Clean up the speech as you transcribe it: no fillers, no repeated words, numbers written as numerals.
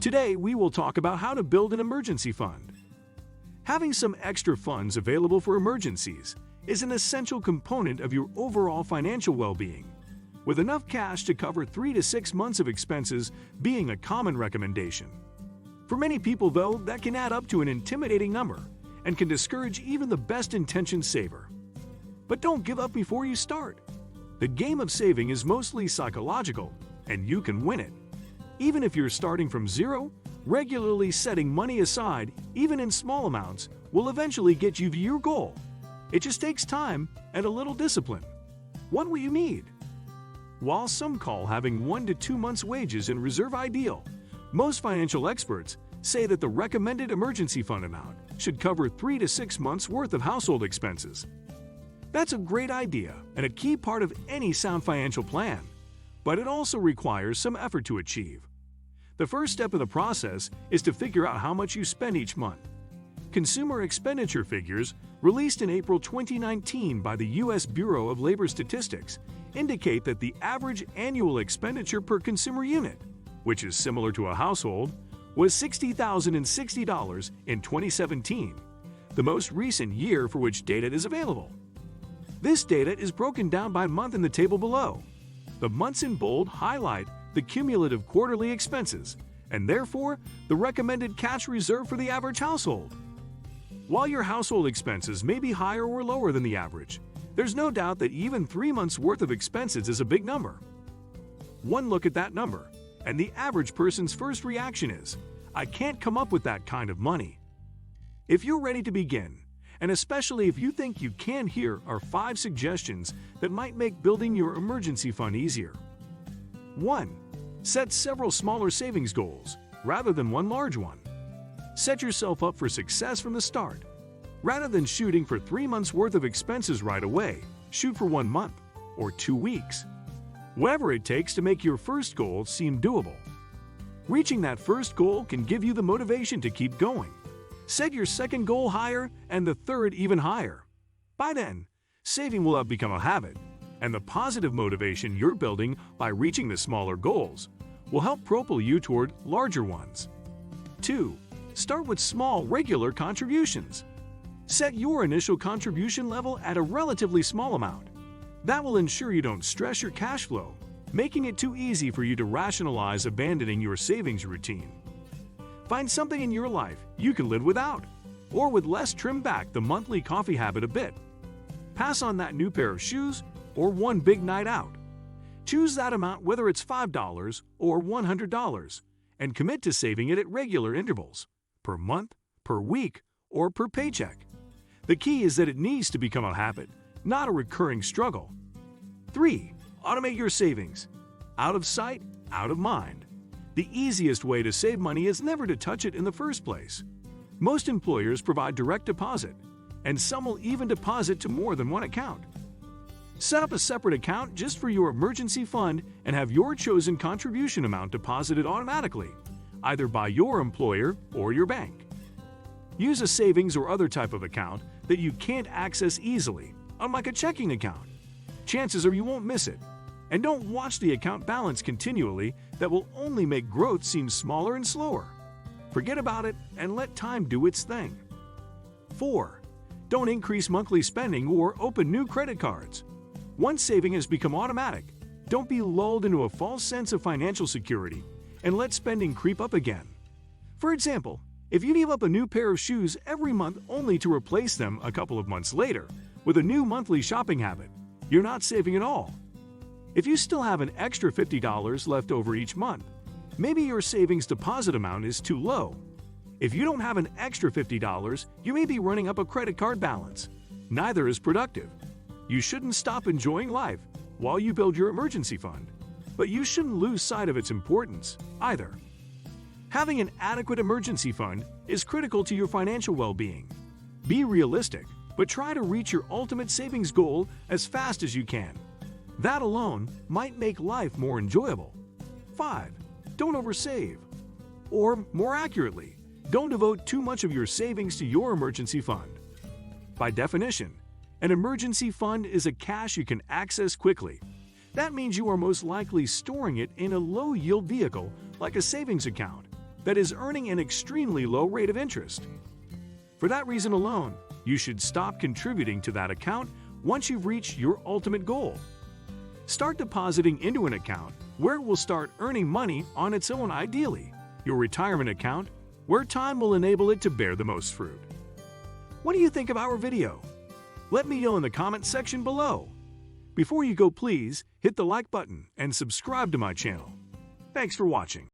Today, we will talk about how to build an emergency fund. Having some extra funds available for emergencies is an essential component of your overall financial well-being, with enough cash to cover 3 to 6 months of expenses being a common recommendation. For many people, though, that can add up to an intimidating number and can discourage even the best-intentioned saver. But don't give up before you start. The game of saving is mostly psychological, and you can win it. Even if you're starting from zero, regularly setting money aside, even in small amounts, will eventually get you to your goal. It just takes time and a little discipline. What will you need? While some call having 1 to 2 months' wages in reserve ideal, most financial experts say that the recommended emergency fund amount should cover 3 to 6 months' worth of household expenses. That's a great idea and a key part of any sound financial plan, but it also requires some effort to achieve. The first step of the process is to figure out how much you spend each month. Consumer expenditure figures released in April 2019 by the U.S. Bureau of Labor Statistics indicate that the average annual expenditure per consumer unit, which is similar to a household, was $60,060 in 2017, the most recent year for which data is available. This data is broken down by month in the table below. The months in bold highlight the cumulative quarterly expenses, and therefore the recommended cash reserve for the average household. While your household expenses may be higher or lower than the average, there's no doubt that even 3 months' worth of expenses is a big number. One look at that number, and the average person's first reaction is, "I can't come up with that kind of money." If you're ready to begin, and especially if you think you can, here are 5 suggestions that might make building your emergency fund easier. 1. Set several smaller savings goals, rather than one large one. Set yourself up for success from the start. Rather than shooting for 3 months' worth of expenses right away, shoot for 1 month or 2 weeks. Whatever it takes to make your first goal seem doable. Reaching that first goal can give you the motivation to keep going. Set your second goal higher and the third even higher. By then, saving will have become a habit, and the positive motivation you're building by reaching the smaller goals will help propel you toward larger ones. 2. Start with small, regular contributions. Set your initial contribution level at a relatively small amount. That will ensure you don't stress your cash flow, making it too easy for you to rationalize abandoning your savings routine. Find something in your life you can live without, or with less, trim back the monthly coffee habit a bit. Pass on that new pair of shoes or one big night out. Choose that amount, whether it's $5 or $100, and commit to saving it at regular intervals, per month, per week, or per paycheck. The key is that it needs to become a habit, not a recurring struggle. 3. Automate your savings. Out of sight, out of mind. The easiest way to save money is never to touch it in the first place. Most employers provide direct deposit, and some will even deposit to more than one account. Set up a separate account just for your emergency fund and have your chosen contribution amount deposited automatically, either by your employer or your bank. Use a savings or other type of account that you can't access easily, unlike a checking account. Chances are you won't miss it. And don't watch the account balance continually. That will only make growth seem smaller and slower. Forget about it and let time do its thing. 4. Don't increase monthly spending or open new credit cards. Once saving has become automatic, don't be lulled into a false sense of financial security and let spending creep up again. For example, if you give up a new pair of shoes every month only to replace them a couple of months later with a new monthly shopping habit, you're not saving at all. If you still have an extra $50 left over each month, maybe your savings deposit amount is too low. If you don't have an extra $50, you may be running up a credit card balance. Neither is productive. You shouldn't stop enjoying life while you build your emergency fund, but you shouldn't lose sight of its importance either. Having an adequate emergency fund is critical to your financial well-being. Be realistic, but try to reach your ultimate savings goal as fast as you can. That alone might make life more enjoyable. 5. Don't oversave. Or, more accurately, don't devote too much of your savings to your emergency fund. By definition, an emergency fund is a cash you can access quickly. That means you are most likely storing it in a low-yield vehicle like a savings account that is earning an extremely low rate of interest. For that reason alone, you should stop contributing to that account once you've reached your ultimate goal. Start depositing into an account where it will start earning money on its own, ideally, your retirement account, where time will enable it to bear the most fruit. What do you think of our video? Let me know in the comments section below. Before you go, please hit the like button and subscribe to my channel. Thanks for watching.